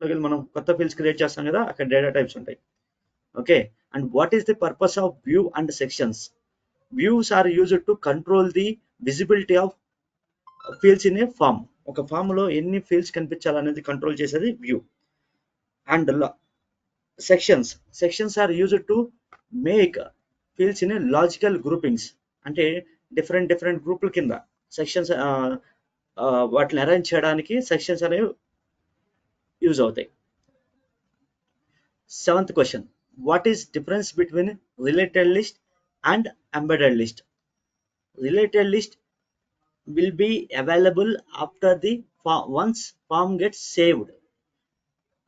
లోకి మనం కొత్త ఫీల్డ్స్ క్రియేట్ చేస్తాం కదా, అక్కడ డేటా టైప్స్ ఉంటాయి. Okay, and what is the purpose of view and sections? Views are used to control the visibility of fields in a form. ఒక form లో ఎన్ని ఫీల్డ్స్ కనిపించాలనేది కంట్రోల్ చేసేది view. And sections are used to make fields in a logical groupings. అంటే different గ్రూపుల కింద sections వాటిని arrange చేయడానికి సెక్షన్స్ అనేవి యూజ్ అవుతాయి. Seventh question, what is difference between related list and embedded list? Related list will be available after the once form gets saved,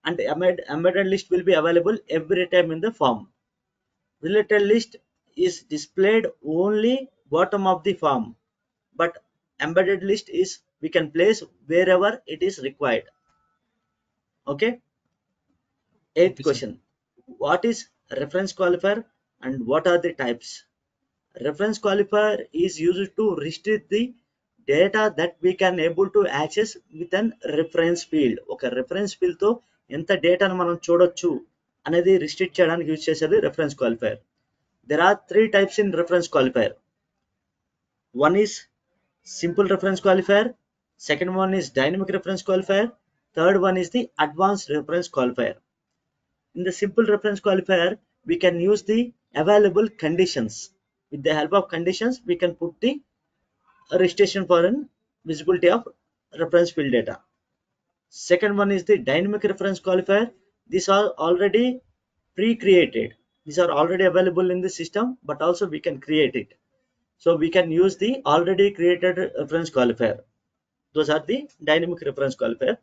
and embedded list will be available every time in the form. Related list is displayed only bottom of the form, but embedded list is we can place wherever it is required. Okay. Eighth Okay, sir. question, what is reference qualifier and what are the types? Reference qualifier is used to restrict the data that we can able to access with an reference field. ఒక reference field తో ఎంత డేటాను మనం చూడొచ్చు అనేది restrict చేయడానికి use చేసేది reference qualifier. There are three types in reference qualifier. One is simple reference qualifier, second one is dynamic reference qualifier, third one is the advanced reference qualifier. In the simple reference qualifier, we can use the available conditions. With the help of conditions, we can put the restriction for an visibility of reference field data. Second one is the dynamic reference qualifier. These are already pre-created. These are already available in the system, but also we can create it. So we can use the already created reference qualifier. Those are the dynamic reference qualifier.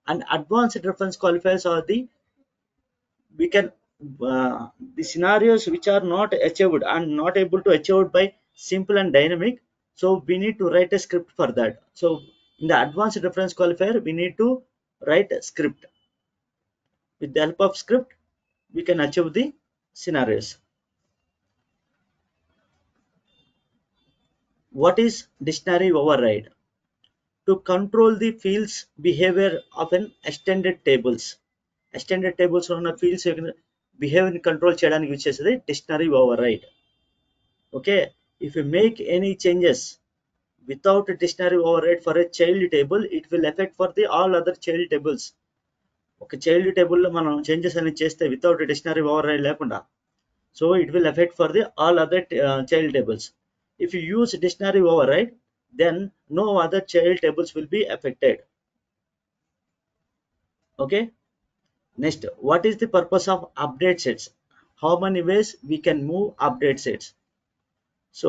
And advanced reference qualifiers are the we can the scenarios which are not achieved and not able to achieved by simple and dynamic, so we need to write a script for that. So in the advanced reference qualifier, we need to write a script. With the help of script, we can achieve the scenarios. What is dictionary override? To control the fields behavior of an extended tables. Extended tables ఉన్న fields behavior control చేయడానికి use చేసేది dictionary override. Okay, if you make any changes without a dictionary override for a child table, it will affect for the all other child tables. ఒక child table లో మనం changes అనేది చేస్తే without dictionary override లేకుండా, so it will affect for the all other child tables. If you use dictionary override, then no other child tables will be affected. Okay. Next, what is the purpose of update sets? How many ways we can move update sets? So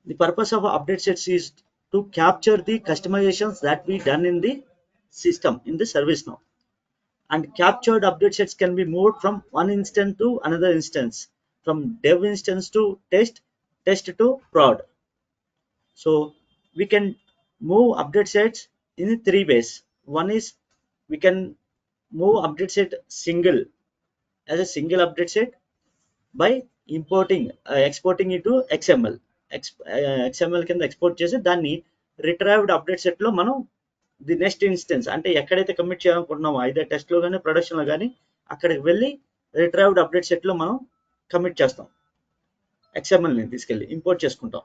the purpose of update sets is to capture the customizations that we done in the system in the service now. And captured update sets can be moved from one instance to another instance, from dev instance to test to prod. So we can move update sets in three ways. One is we can move update set single as a single update set by importing exporting it to XML. XML కింద export చేసి దాన్ని retrieved update set లో మనం the next instance అంటే ఎక్కడైతే commit చేయాలనుకుంటున్నామో అయితే test లో కానీ ప్రొడక్షన్ లో కానీ అక్కడికి వెళ్ళి రిట్రైవ్డ్ అప్డేట్ సెట్ లో మనం కమిట్ చేస్తాం, XML ని తీసుకెళ్ళి ఇంపోర్ట్ చేసుకుంటాం.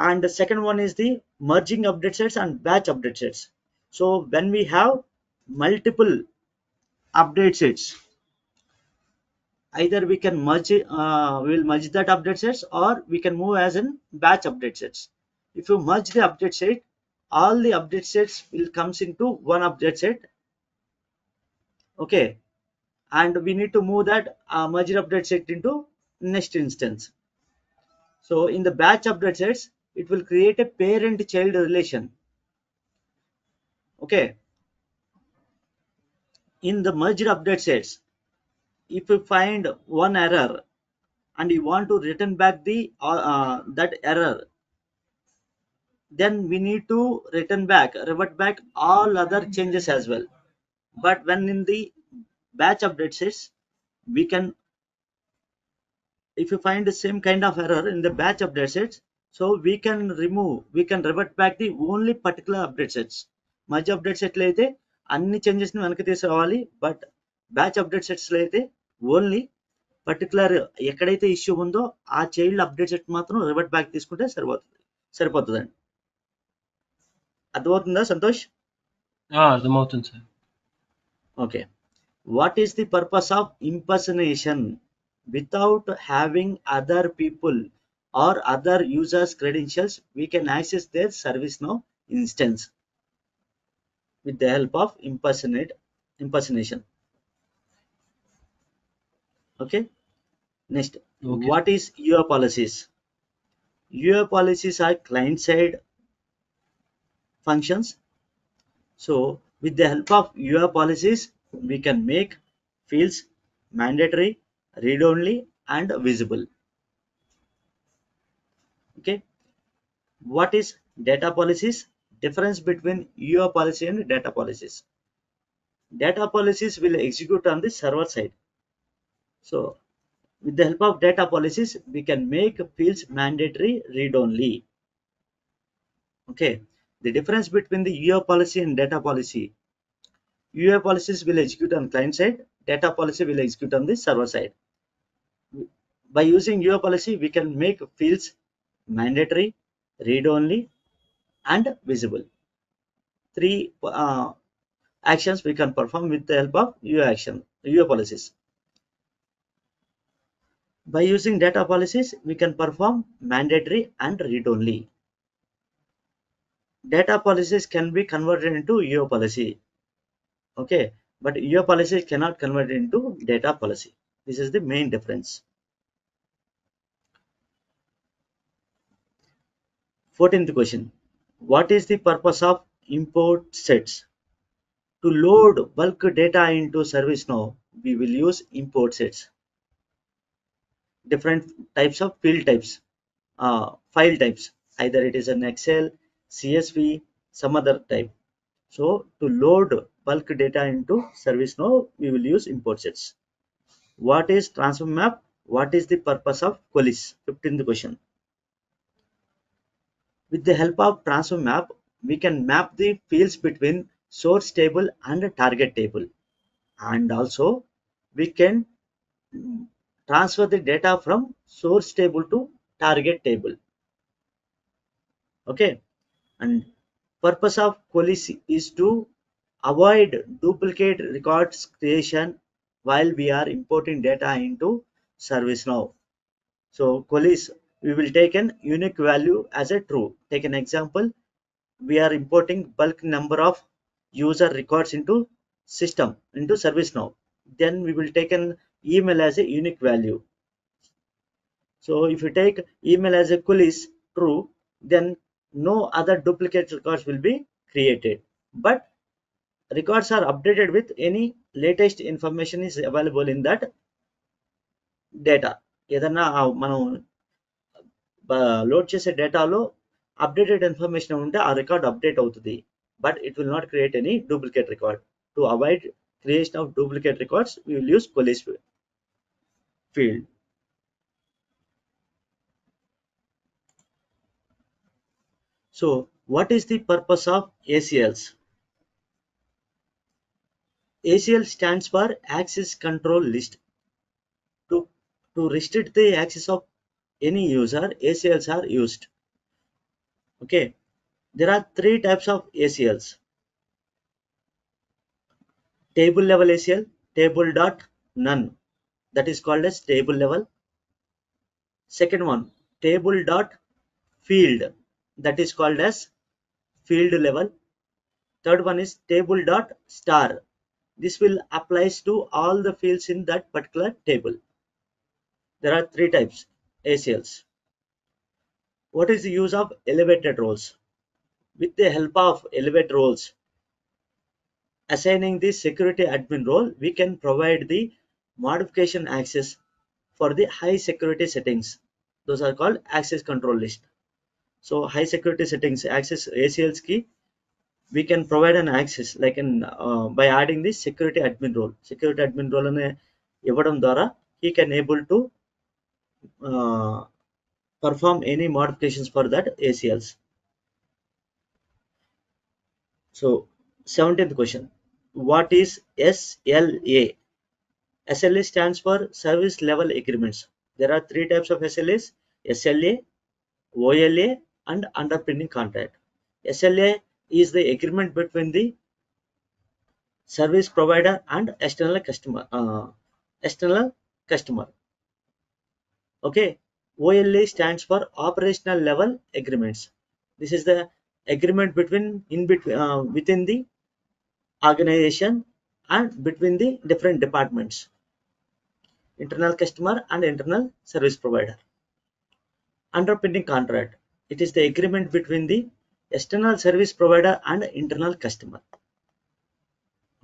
And the second one is the merging update sets and batch update sets. So when we have multiple update sets, either we can merge we'll merge that update sets, or we can move as in batch update sets. If you merge the update set, all the update sets will comes into one update set. Okay, and we need to move that merged update set into next instance. So in the batch update sets, it will create a parent child relation. Okay, in the merged update sets, if you find one error and you want to return back the that error, then we need to revert back all other changes as well. But when in the batch update sets, we can, if you find the same kind of error in the batch update sets, so we can revert back the only particular update sets. Merge update set లో అయితే అన్ని చేంజెస్ని వెనక్కి తీసుకురావాలి. But batch update సెట్స్లో అయితే only particular ఎక్కడైతే issue ఉందో ఆ child update set మాత్రం రివర్ట్ బ్యాక్ తీసుకుంటే సరిపోతుందండి. అర్థమవుతుందా సంతోష్? అర్థమవుతుంది sir. Okay. What is the purpose of impersonation? Without having other people or other users credentials, we can access their ServiceNow instance with the help of impersonation. Okay. Next, okay. what is your policies? Your policies are client side functions. So with the help of your policies, we can make fields mandatory, read only, and visible. Okay. What is data policies? Difference between your policy and data policies. Data policies will execute on the server side. So with the help of data policies, we can make fields mandatory read only. Okay. The difference between the UR policy and data policy. UR policies will execute on client side. Data policy will execute on the server side. By using UR policy, we can make fields mandatory, read only, and visible. Three actions we can perform with the help of UR policies. By using data policies, we can perform mandatory and read only. Data policies can be converted into UR policy. Okay, but UR policy cannot convert into data policy. This is the main difference. 14th question. What is the purpose of import sets? To load bulk data into ServiceNow, we will use import sets. Different types of field types, file types, either it is an Excel, CSV, some other type. So to load bulk data into ServiceNow, we will use import sets. What is transform map? What is the purpose of Qualys? 15th question. With the help of transform map, we can map the fields between source table and target table, and also we can transfer the data from source table to target table. Okay. And purpose of Qualys is to avoid duplicate records creation while we are importing data into ServiceNow. So Qualys, we will take an unique value as a true. Take an example. We are importing bulk number of user records into ServiceNow. Then we will take an email as a unique value. So if you take email as a Qualys true, then no other duplicate records will be created. But records are updated with any latest information is available in that data. ఏదన్నా మనం load చేసే డేటాలో updated information ఉంటే ఆ record update అవుతుంది, but it will not create any duplicate record. To avoid creation of duplicate records, we will use Qualys field. So what is the purpose of ACLs? ACL stands for Access Control List. To restrict the access of any user, ACLs are used. Okay, there are three types of ACLs. Table level ACL, table dot none, that is called as table level. Second one, table dot field, that is called as field level. Third one is table dot star. This will applies to all the fields in that particular table. There are three types ACLs. What is the use of elevated roles? With the help of elevated roles, assigning the security admin role, we can provide the modification access for the high security settings. Those are called access control list. So high security settings access ACLs key, we can provide an access like by adding the security admin role. Security admin role ane ఇవ్వడం ద్వారా he can able to perform any modifications for that ACLs. So 17th question. what is SLA? SLA stands for Service Level Agreements. There are three types of SLAs: SLA, OLA, and underpinning contract. SLA is the agreement between the service provider and external customer. Okay. OLA stands for Operational Level Agreements. This is the agreement within the organization and between the different departments, internal customer and internal service provider. Underpinning contract, it is the agreement between the external service provider and internal customer.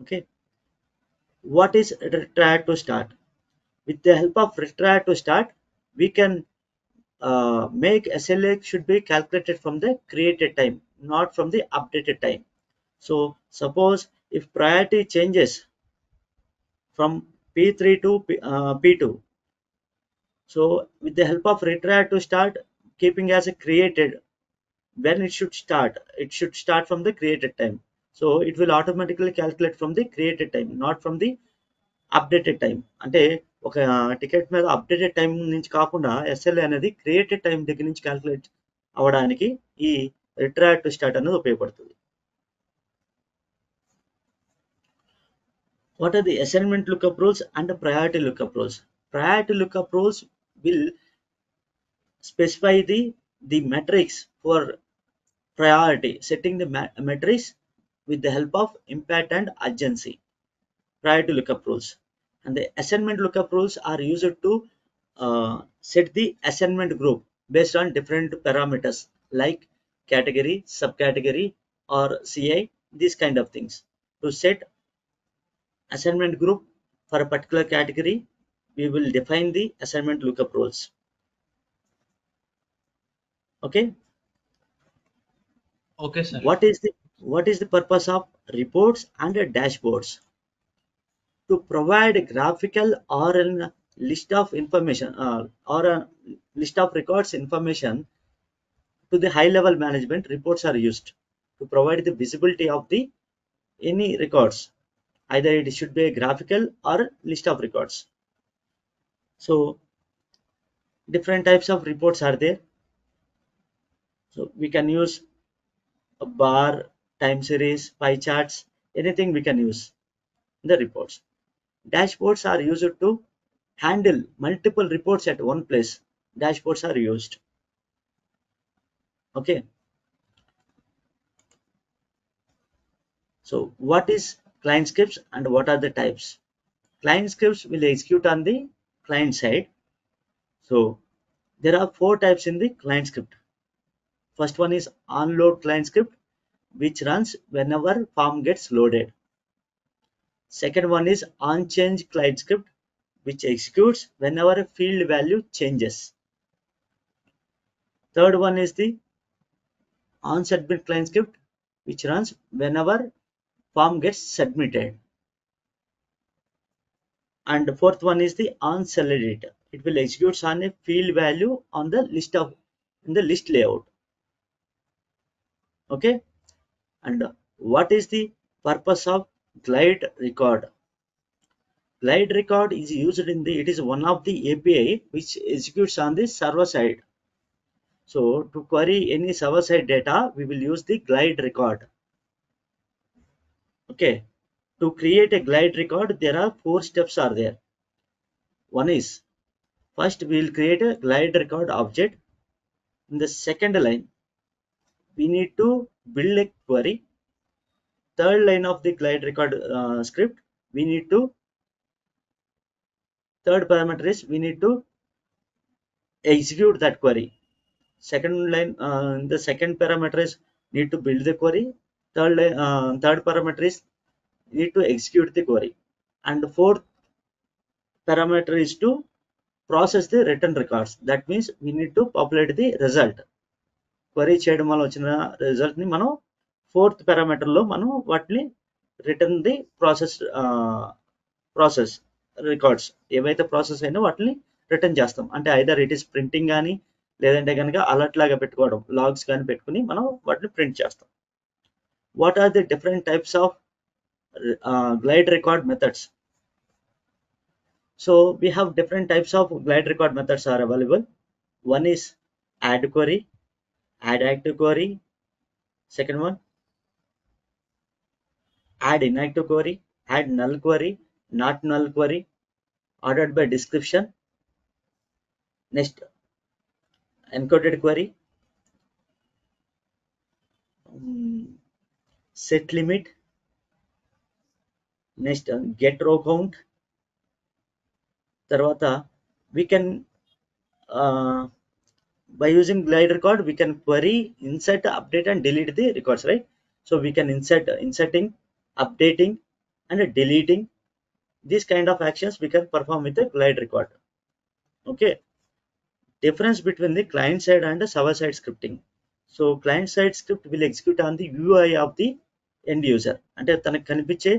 Okay. What is required to start? With the help of required to start, we can make SLA should be calculated from the created time, not from the updated time. So suppose if priority changes from P3 to P2, so with the help of retried to start, keeping as a created, when it should start from the created time. So it will automatically calculate from the created time, not from the updated time. అంటే ఒక ticket మీద updated time నుంచి కాకుండా SLA అనేది created time దగ్గర నుంచి calculate అవ్వడానికి ఈ రిట్రాక్ట్ టు స్టార్ట్ అనేది ఉపయోగపడుతుంది. What are the assignment lookup rules and the priority lookup rules? Priority lookup rules will specify the metrics for priority, setting the metrics with the help of impact and urgency. Priority lookup rules. And the assignment lookup rules are used to set the assignment group based on different parameters like category, subcategory, or CI, these kind of things. To set assignment group for a particular category, we will define the assignment lookup rules. Okay. Okay, sir. What is the purpose of reports and dashboards? To provide graphical or a list of information or a list of records information to the high level management. Reports are used to provide the visibility of the any records, either it should be a graphical or list of records. So different types of reports are there. So we can use a bar, time series, pie charts, anything we can use in the reports. Dashboards are used to handle multiple reports at one place. Dashboards are used. Okay. So what is client scripts and what are the types? Client scripts will execute on the client side. So there are four types in the client script. First one is onload client script, which runs whenever form gets loaded. Second one is onChange client script, which executes whenever a field value changes. Third one is the onSubmit client script, which runs whenever form gets submitted. And the fourth one is the onSelect. It will execute on a field value on the list in the list layout. Okay. And what is the purpose of glide record? Glide record is used it is one of the API which executes on the server side. So to query any server side data, we will use the glide record. Okay. To create a glide record, there are 4 steps are there. One is, first we will create a glide record object. In the second line, we need to build a query. Third line of the glide record script, third parameter is we need to execute that query. Second line, the second parameter is need to build the query. Third parameter is need to execute the query. And the fourth parameter is to process the written records. That means we need to populate the result. Query చేయడం వల్ల వచ్చిన result ని మనం fourth parameter లో మనం వాటిని return the process records ఏవైతే process అయినా వాటిని రిటర్న్ చేస్తాం. అంటే ఐదర్ ఇట్ ఈస్ ప్రింటింగ్ కానీ లేదంటే కనుక అలర్ట్ లాగా పెట్టుకోవడం, లాగ్స్ కానీ పెట్టుకుని మనం వాటిని ప్రింట్ చేస్తాం. What are the different types of glide record methods. So we have different types of glide record methods are available. One is add query, add active query. Second one, add inactive query, add null query, not null query, ordered by description. Next, encoded query, set limit. Next, get row count. తర్వాత we can by using glide record we can query, insert, update and delete the records, right? So we can inserting, updating and deleting these kind of actions we can perform with the glide record. Okay, difference between the client side and the server side scripting. So client side script will execute on the UI of the end user, అంటే తనకు కనిపించే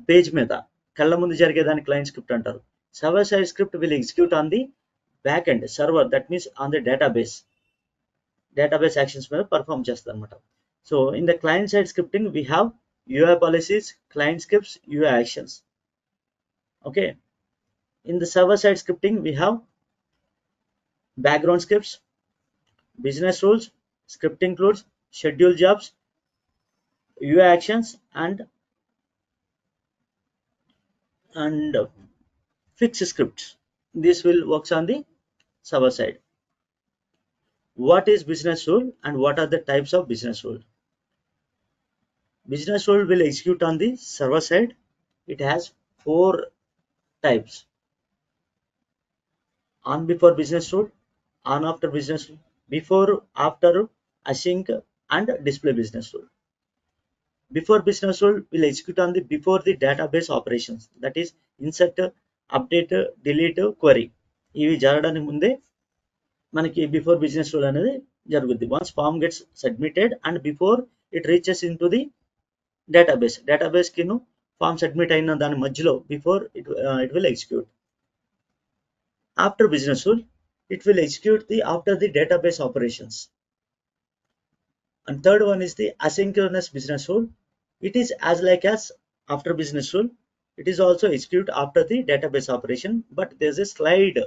page మీద కళ్ళ ముందు జరిగేదాన్ని client script అంటారు. Server side script will execute on the back end server, that means on the database actions మీద perform చేస్తారు అనమాట. So in the client side scripting we have UI policies, client scripts, UI actions. Okay, in the server side scripting we have background scripts, business rules. Script includes schedule jobs, UI actions and fix scripts. This will works on the server side. What is business rule and what are the types of business rule? Business rule will execute on the server side. It has 4 types: on before business rule, on after business rule, before after async and display business rule. Before business rule will execute on the before the database operations, that is insert, update, delete, query. ఇవి జరగడానికి ముందే మనకి before business rule అనేది జరుగుద్ది. Once form gets submitted and before it reaches in to the database కిను form submit అయిన దాని మధ్యలో before it will execute. After business rule it will execute the after the database operations. And third one is the asynchronous business rule. It is as like as after business rule. It is also execute after the database operation, but there's a slide.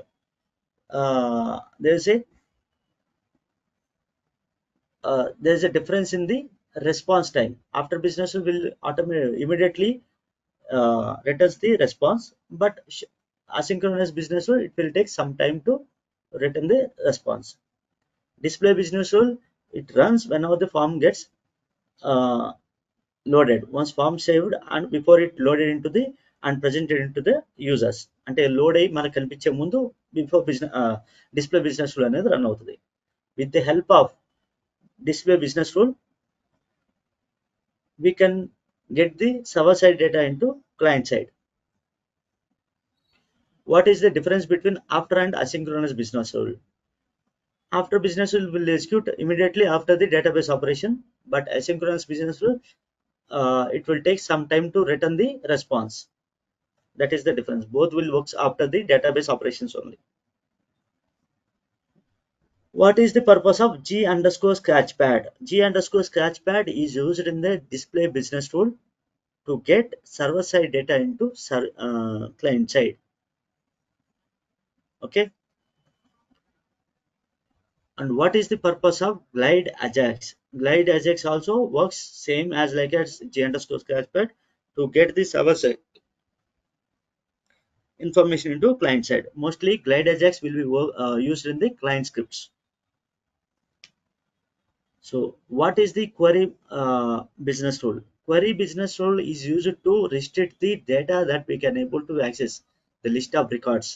There's a difference in the response time. After business rule will immediately returns the response, but asynchronous business rule it will take some time to return the response. Display business rule, it runs whenever the form gets loaded. Once form saved and before it loaded into the and presented into the users, అంటే load అయ్యి మనకు కనిపించే ముందు before display business rule అనేది run అవుతుంది. With the help of display business rule we can get the server side data into client side. What is the difference between after and asynchronous business rule? After business rule will execute immediately after the database operation, but asynchronous business rule it will take some time to return the response. That is the difference. Both will work after the database operations only. What is the purpose of G underscore scratchpad? G underscore scratchpad is used in the display business rule to get server side data into client side. Okay. And what is the purpose of glide ajax? Glide ajax also works same as like as G underscore scratchpad to get the server side information into client side. Mostly glide ajax will be used in the client scripts. So what is the query business rule? Query business rule is used to restrict the data that we can able to access the list of records.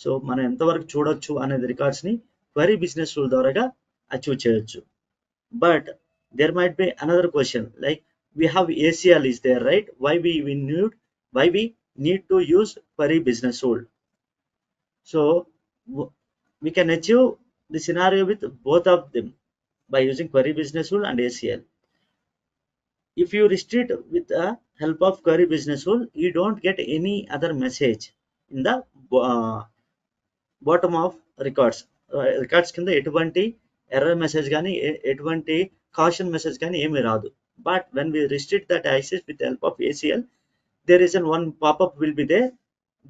So మనం ఎంతవరకు చూడొచ్చు అనేది records ని query business rule ద్వారా achieve చేయొచ్చు. But there might be another question, like we have ACL is there, right? Why we need to use query business rule? So we can achieve the scenario with both of them by using query business rule and ACL. If you restrict with the help of query business rule, you don't get any other message in the bottom of records. Records కింద ఎటువంటి error message కానీ ఎటువంటి caution message కానీ ఏమీ రాదు. But when we restrict that access with the help of ACL, there is one pop-up will be there.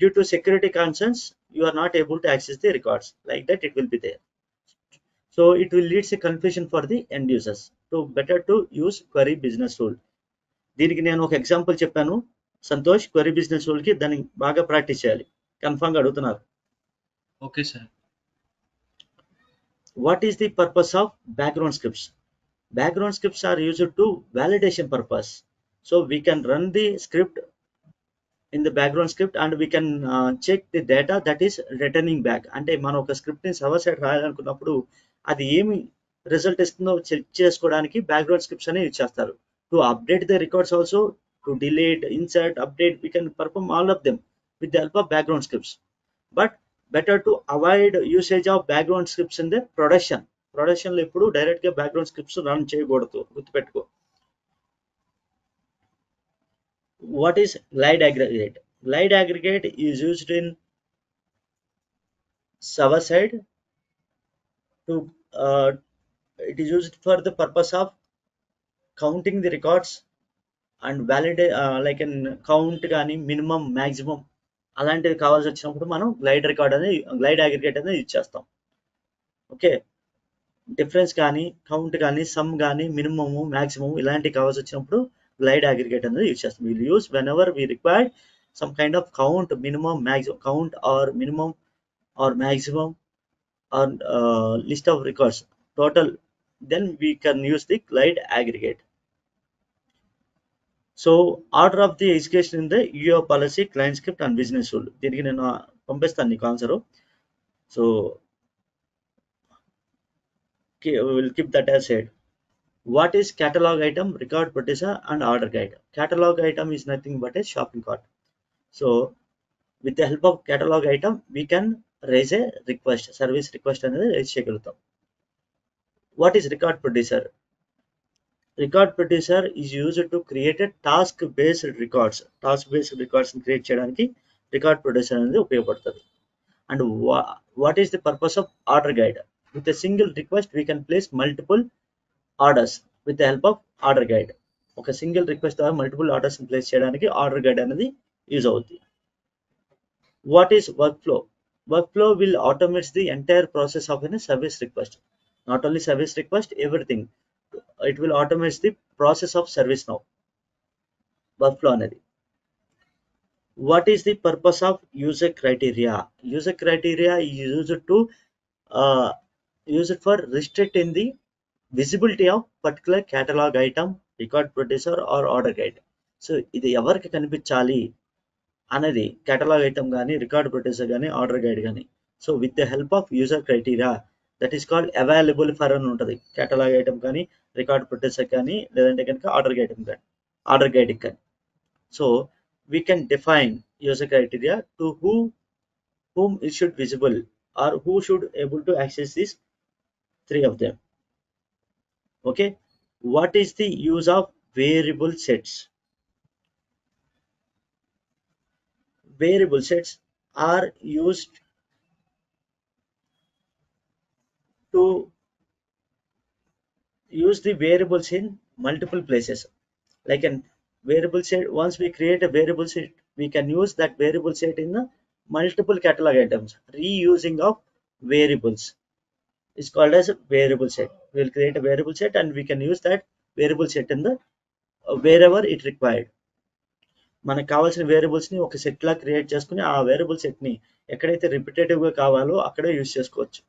Due to security concerns, you are not able to access the records. Like that it will be there. So it will lead to confusion for the end users. So better to use query business rule. దీనికి నేను ఒక example చెప్పాను Santosh. Query business rule కి దాన్ని బాగా practice చేయాలి. Confirm గా అడుగుతున్నారు. Okay, sir. What is the purpose of background scripts? Background scripts are used to validation purpose. So we can run the script in the background script and we can check the data that is returning back. అంటే మనం ఒక script ని server side రాయాలనుకున్నప్పుడు అది ఏమి result ఇస్తుందో check చేసుకోవడానికి background scripts అనేవి use చేస్తారు. To update the records also, to delete, insert, update, we can perform all of them with the help of background scripts. But better to avoid usage of background scripts in the production లో ఎప్పుడు direct గా background scripts run చేయకూడదు, గుర్తుపెట్టుకో. What is glide aggregate? Glide aggregate is used in server side to it is used for the purpose of counting the records and validate like an count కానీ minimum maximum అలాంటివి కావాల్సి వచ్చినప్పుడు మనం glide aggregate అనేది use చేస్తాం. Okay, difference కానీ count కానీ sum కానీ మినిమము మ్యాక్సిమం ఇలాంటివి కావాల్సి వచ్చినప్పుడు గ్లైడ్ అగ్రిగేట్ అనేది యూజ్ చేస్తాం. Will use whenever we required some kind of count, minimum, maximum, count or minimum or maximum or list of records total, then we can use the glide aggregate. So order of the execution in the UO policy, client script and business rule. దీనికి నేను పంపిస్తాను నీకు answer. So we will keep that aside. What is catalog item, record producer and order guide? Catalog item is nothing but a shopping cart. So with the help of catalog item we can raise a request, service request అనేది rise చేయగలుగుతాం. What is record producer? Record producer is used to create a task based records. Task based records ని create చేయడానికి record producer అనేది ఉపయోగపడుతుంది. And what is the purpose of order guide? With a single request we can place multiple orders with the help of order guide. ఒక single request ద్వారా multiple orders place చేయడానికి order guide అనేది use అవుతుంది. What is workflow? Workflow will automate the entire process of a service request. Not only service request, everything. It will automate the process of service now. Workflow అనేది. What is the purpose of user criteria? User criteria is used for restricting the visibility of particular catalog item, record producer or order guide. So ఇది ఎవరికి కనిపించాలి అనేది catalogue item కానీ record producer కానీ order guide కానీ. So with the help of user criteria that is called available for అని ఉంటుంది. Catalogue item కానీ రికార్డ్ ప్రొడ్యూసర్ కానీ లేదంటే కనుక ఆర్డర్ గైడ్ కానీ. So we can define user criteria to whom it should visible or who should able to access these three of them. Okay, what is the use of variable sets? Variable sets are used to use the variables in multiple places. Like an variable set, once we create a variable set we can use that variable set in the multiple catalog items. Reusing of variables is called as a variable set. We will create a variable set and we can use that variable set in the wherever it required. మనకు కావాల్సిన variables ని ఒక set లా create చేసుకుని ఆ variable set ని ఎక్కడైతే repetitive గా కావాలో అక్కడే యూజ్ చేసుకోవచ్చు.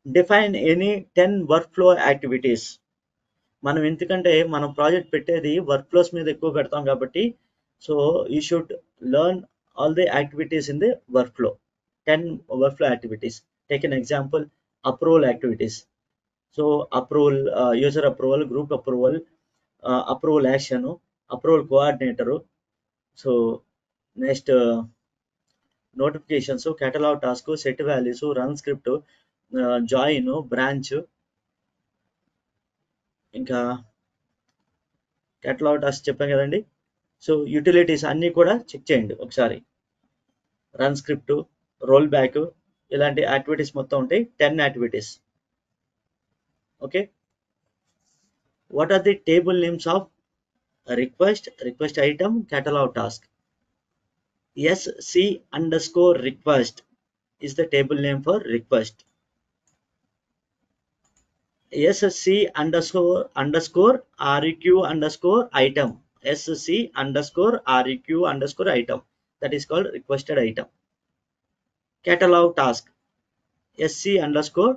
Define any 10 work flow activities. మనం ఎందుకంటే మనం ప్రాజెక్ట్ పెట్టేది వర్క్ ఫ్లోస్ మీద ఎక్కువ పెడతాం కాబట్టి so you should learn all the activities in the work flow. 10 work flow activities. Take an example, approval activities. So approval, user approval, group approval, approval action, approval coordinator. So next notifications, catalog task, set values, run script, join, branch, ఇంకా catalog task చెప్పాం కదండి. So utilities అన్నీ కూడా check చేయండి ఒకసారి. Run script, roll back, ఇలాంటి activities మొత్తం ఉంటాయి. 10 activities. Okay, What are the table names of request, request item, catalog task? SC underscore request is the table name for request. SC underscore REQ underscore item. SC underscore REQ underscore item. That is called requested item. Catalog task. SC underscore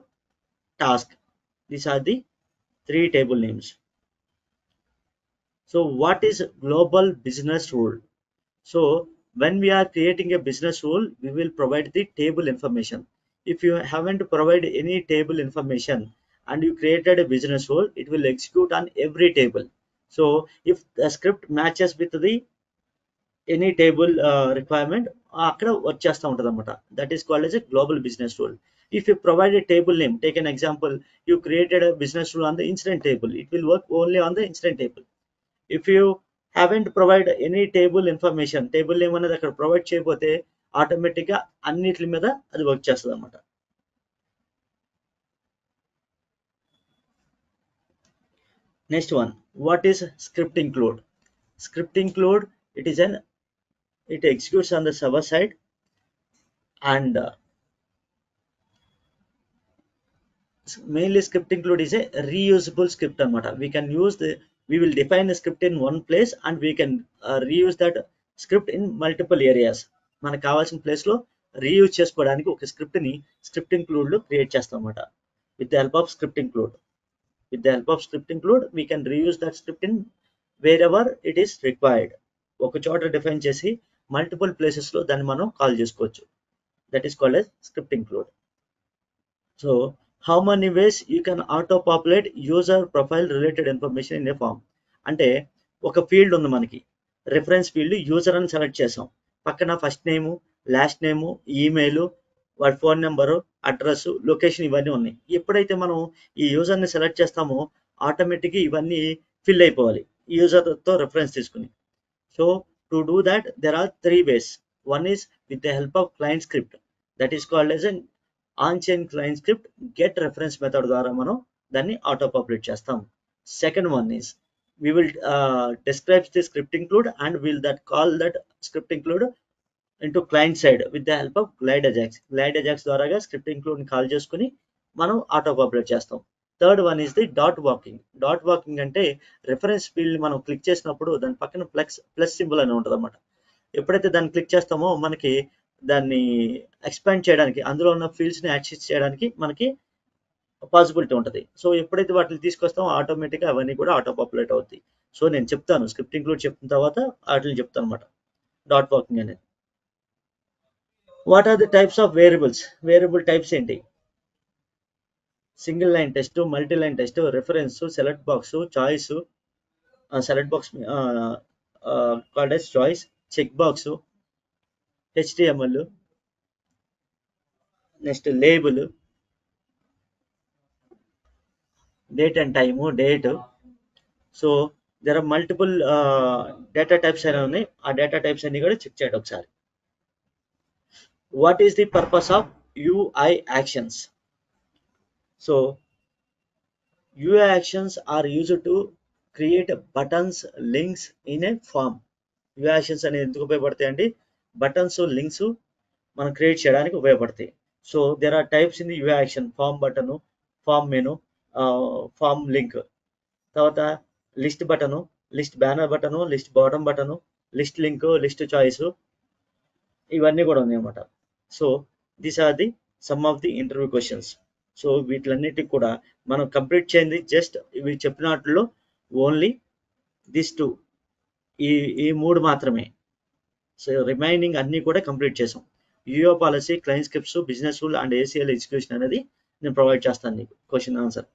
task. These are the three table names. So what is global business rule? So when we are creating a business rule, we will provide the table information. If you haven't provided any table information and you created a business rule, it will execute on every table. So if the script matches with the any table requirement, అక్కడ వచ్చేస్తూ ఉంటుంది అనమాట. That is called as a global business rule. If you provide a table name, take an example, you created a business rule on the incident table, it will work only on the incident table. If you haven't provide any table information, table name అనేది అక్కడ provide చేయకపోతే automatic గా అన్నిటి మీద అది work చేస్తుంది అనమాట. Next one, what is script include? Script include, it executes on the server side, and mainly script include is a reusable script అనమాట. We will define a script in one place and we can reuse that script in multiple areas. మనకు కావాల్సిన place లో reuse చేసుకోవడానికి ఒక script ని script include లో create చేస్తాం అనమాట. With the help of script include, we can reuse that script in wherever it is required. ఒక చోట డిఫైన్ చేసి మల్టిపుల్ ప్లేసెస్ లో దాన్ని మనం కాల్ చేసుకోవచ్చు. That is called as script include. So how many ways you can auto populate user profile related information in a form? అంటే ఒక field ఉంది మనకి, రిఫరెన్స్ ఫీల్డ్, యూజర్ అని సెలెక్ట్ చేసాం. పక్కన ఫస్ట్ నేము, లాస్ట్ నేము, ఈమెయిల్, వాడి ఫోన్ నెంబరు, అడ్రస్, లొకేషన్ ఇవన్నీ ఉన్నాయి. ఎప్పుడైతే మనం ఈ యూజర్ని సెలెక్ట్ చేస్తామో ఆటోమేటిక్గా ఇవన్నీ ఫిల్ అయిపోవాలి యూజర్తో రెఫరెన్స్ తీసుకుని. So to do that there are three ways. One is with the help of client script, that is called as an on-chain client script. Get reference method ద్వారా మనం దాన్ని ఆటో పాపులేట్ చేస్తాం. Second one is we will describe the script include and will that call that script include into client side with the help of glide ajax ద్వారాగా script include ని call చేసుకుని మనం auto populate చేస్తాం. Third one is the dot walking అంటే reference field మనం click చేసినప్పుడు దాని పక్కన ప్లస్ సింబల్ అని ఉంటుంది అనమాట. ఎప్పుడైతే దాన్ని క్లిక్ చేస్తామో మనకి దాన్ని ఎక్స్పాండ్ చేయడానికి, అందులో ఉన్న ఫీల్డ్స్ ని యాక్సెస్ చేయడానికి మనకి పాసిబిలిటీ ఉంటుంది. సో ఎప్పుడైతే వాటిని తీసుకొస్తామో ఆటోమేటిక్గా అవన్నీ కూడా ఆటో పాపులేట్ అవుతాయి. సో నేను చెప్తాను, స్క్రిప్ట్ ఇంక్లూడ్ చెప్పిన తర్వాత వాటిని చెప్తాను అనమాట, డాట్ వాకింగ్ అనేది. What are the types of variable types ఏంటి? Single line test, multi line test, reference, select box, choice, select box called as choice, check box, HTML, next label, date and time, date. So there are multiple data types అనేవి ఉన్నాయి. ఆ data types అన్ని కూడా check చేయండి ఒకసారి. What is the purpose of UI actions? So UI actions are used to create buttons, links in a form. UI actions అనేది ఎందుకు ఉపయోగపడతాయి అంటే బటన్స్, లింక్స్ మనం క్రియేట్ చేయడానికి ఉపయోగపడతాయి. So there are types in the UI action: form button, form menu, form link, తర్వాత list button, list banner button, list bottom button, list link, list choice, ఇవన్నీ కూడా ఉన్నాయి అన్నమాట. So these are the some of the interview questions. సో వీటిలన్నిటికి కూడా మనం complete చేయండి జస్ట్ ఇవి చెప్పిన వాటిలో ఓన్లీ దిస్ టూ, ఈ మూడు మాత్రమే. సో రిమైనింగ్ అన్ని కూడా కంప్లీట్ చేసాం. UI policy, client scripts, business rule and ACL execution అనేది నేను ప్రొవైడ్ చేస్తాను నీకు క్వశ్చన్ ఆన్సర్.